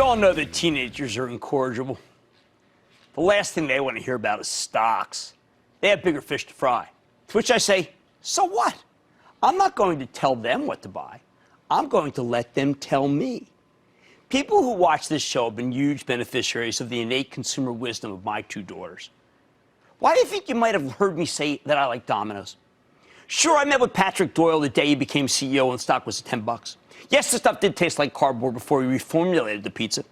all know that teenagers are incorrigible. The last thing they want to hear about is stocks. They have bigger fish to fry. To which I say, so what? I'm not going to tell them what to buy. I'm going to let them tell me. People who watch this show have been huge beneficiaries of the innate consumer wisdom of my two daughters. Why do you think you might have heard me say that I like Domino's? Sure, I met with Patrick Doyle the day he became CEO and the stock was $10. Yes, the stuff did taste like cardboard before he reformulated the pizza.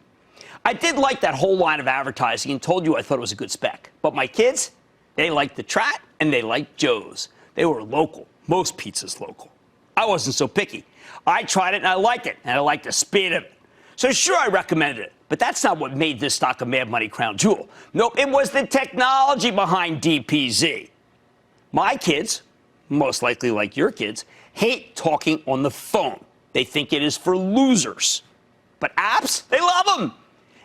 I did like that whole line of advertising and told you I thought it was a good spec. But my kids, they liked the Trat and they liked Joe's. They were local. Most pizza's local. I wasn't so picky. I tried it and I liked it, and I liked the speed of it. So sure, I recommended it, but that's not what made this stock a Mad Money crown jewel. Nope, it was the technology behind DPZ. My kids, most likely like your kids, hate talking on the phone. They think it is for losers. But apps, they love them.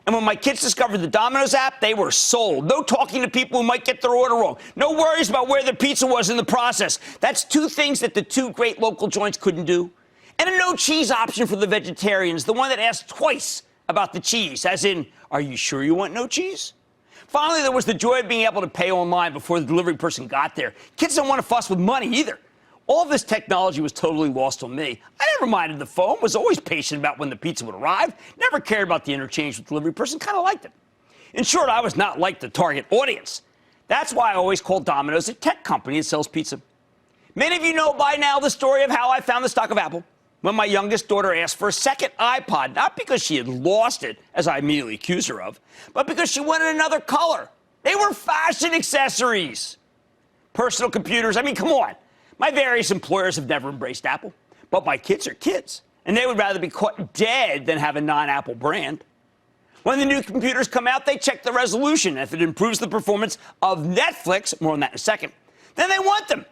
And when my kids discovered the Domino's app, they were sold. No talking to people who might get their order wrong. No worries about where the pizza was in the process. That's two things that the two great local joints couldn't do. And a no cheese option for the vegetarians, the one that asked twice about the cheese, as in, are you sure you want no cheese? Finally, there was the joy of being able to pay online before the delivery person got there. Kids don't want to fuss with money either. All this technology was totally lost on me. I never minded the phone, was always patient about when the pizza would arrive, never cared about the interchange with the delivery person, kind of liked it. In short, I was not like the target audience. That's why I always call Domino's a tech company that sells pizza. Many of you know by now the story of how I found the stock of Apple. When my youngest daughter asked for a second iPod, not because she had lost it, as I immediately accused her of, but because she wanted another color. They were fashion accessories. Personal computers, I mean, come on. My various employers have never embraced Apple, but my kids are kids, and they would rather be caught dead than have a non-Apple brand. When the new computers come out, they check the resolution. If it improves the performance of Netflix, more on that in a second, then they want them.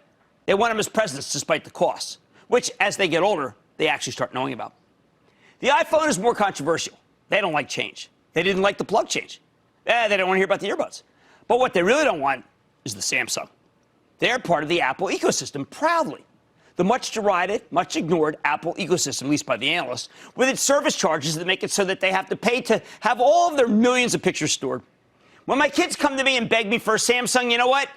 They want them as presents despite the costs, which, as they get older, they actually start knowing about. The iPhone is more controversial. They don't like change. They didn't like the plug change. They don't want to hear about the earbuds. But what they really don't want is the Samsung. They're part of the Apple ecosystem proudly. The much derided, much ignored Apple ecosystem, at least by the analysts, with its service charges that make it so that they have to pay to have all of their millions of pictures stored. When my kids come to me and beg me for a Samsung, you know what?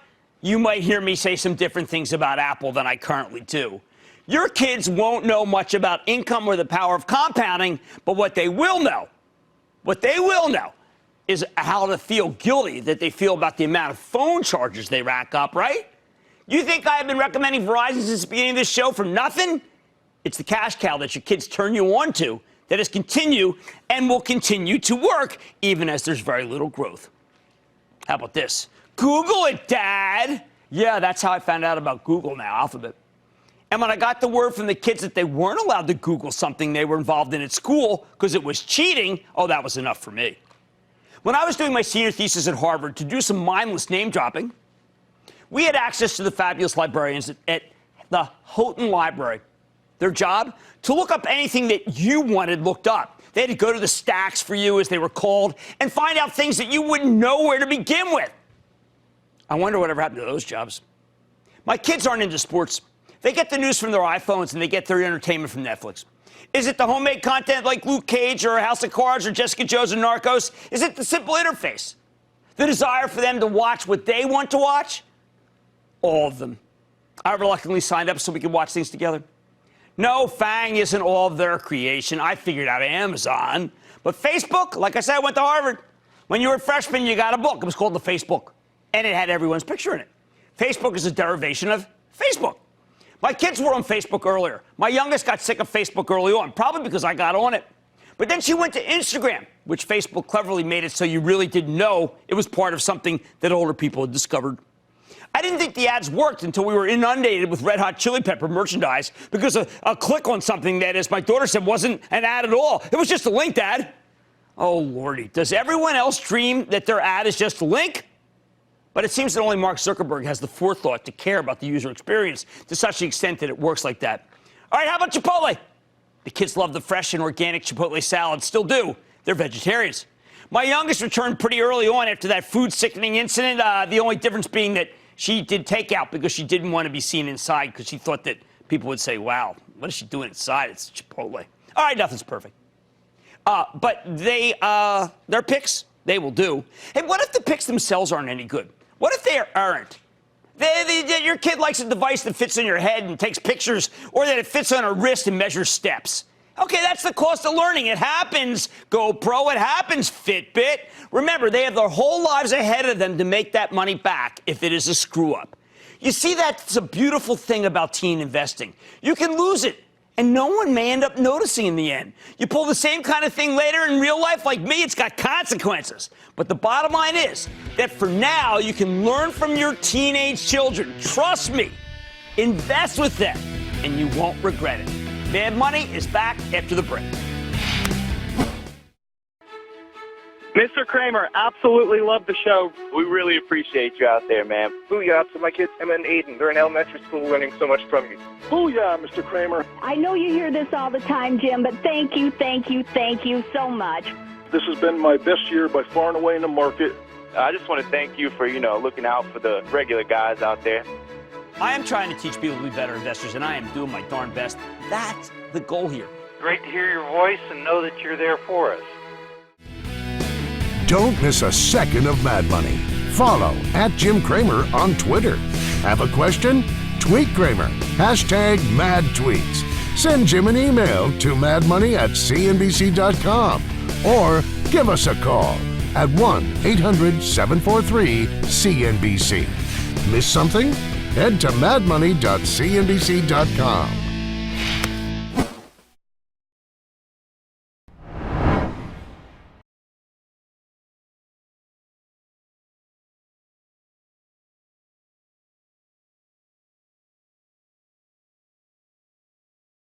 You might hear me say some different things about Apple than I currently do. Your kids won't know much about income or the power of compounding, but what they will know is how to feel guilty that they feel about the amount of phone charges they rack up, right? You think I have been recommending Verizon since the beginning of this show for nothing? It's the cash cow that your kids turn you on to that has continued and will continue to work even as there's very little growth. How about this? Google it, Dad. Yeah, that's how I found out about Google now, Alphabet. And when I got the word from the kids that they weren't allowed to Google something they were involved in at school because it was cheating, oh, that was enough for me. When I was doing my senior thesis at Harvard to do some mindless name dropping, we had access to the fabulous librarians at the Houghton Library. Their job? To look up anything that you wanted looked up. They had to go to the stacks for you, as they were called, and find out things that you wouldn't know where to begin with. I wonder whatever happened to those jobs. My kids aren't into sports. They get the news from their iPhones, and they get their entertainment from Netflix. Is it the homemade content like Luke Cage or House of Cards or Jessica Jones or Narcos? Is it the simple interface? The desire for them to watch what they want to watch? All of them. I reluctantly signed up so we could watch things together. No, FANG isn't all of their creation. I figured out Amazon. But Facebook, like I said, I went to Harvard. When you were a freshman, you got a book. It was called The Facebook. And it had everyone's picture in it. Facebook is a derivation of Facebook. My kids were on Facebook earlier. My youngest got sick of Facebook early on, probably because I got on it. But then she went to Instagram, which Facebook cleverly made it so you really didn't know it was part of something that older people had discovered. I didn't think the ads worked until we were inundated with Red Hot Chili Pepper merchandise because a click on something that, as my daughter said, wasn't an ad at all. It was just a link, Dad. Oh, Lordy. Does everyone else dream that their ad is just a link? But it seems that only Mark Zuckerberg has the forethought to care about the user experience to such an extent that it works like that. All right, how about Chipotle? The kids love the fresh and organic Chipotle salad. Still do. They're vegetarians. My youngest returned pretty early on after that food sickening incident, the only difference being that she did takeout because she didn't want to be seen inside because she thought that people would say, wow, what is she doing inside? It's Chipotle. All right, nothing's perfect. But their picks, they will do. Hey, what if the picks themselves aren't any good? What if they aren't? Your kid likes a device that fits in your head and takes pictures, or that it fits on a wrist and measures steps. Okay, that's the cost of learning. It happens, GoPro. It happens, Fitbit. Remember, they have their whole lives ahead of them to make that money back if it is a screw-up. You see, that's a beautiful thing about teen investing. You can lose it, and no one may end up noticing in the end. You pull the same kind of thing later in real life like me, it's got consequences. But the bottom line is that for now, you can learn from your teenage children. Trust me. Invest with them, and you won't regret it. Mad Money is back after the break. Mr. Cramer, absolutely love the show. We really appreciate you out there, man. Booyah to my kids, Emma and Aiden. They're in elementary school learning so much from you. Booyah, Mr. Cramer. I know you hear this all the time, Jim, but thank you so much. This has been my best year by far and away in the market. I just want to thank you for, looking out for the regular guys out there. I am trying to teach people to be better investors, and I am doing my darn best. That's the goal here. Great to hear your voice and know that you're there for us. Don't miss a second of Mad Money. Follow @Jim Cramer on Twitter. Have a question? Tweet Cramer. #MadTweets. Send Jim an email to madmoney@cnbc.com or give us a call at 1-800-743-CNBC. Miss something? Head to madmoney.cnbc.com.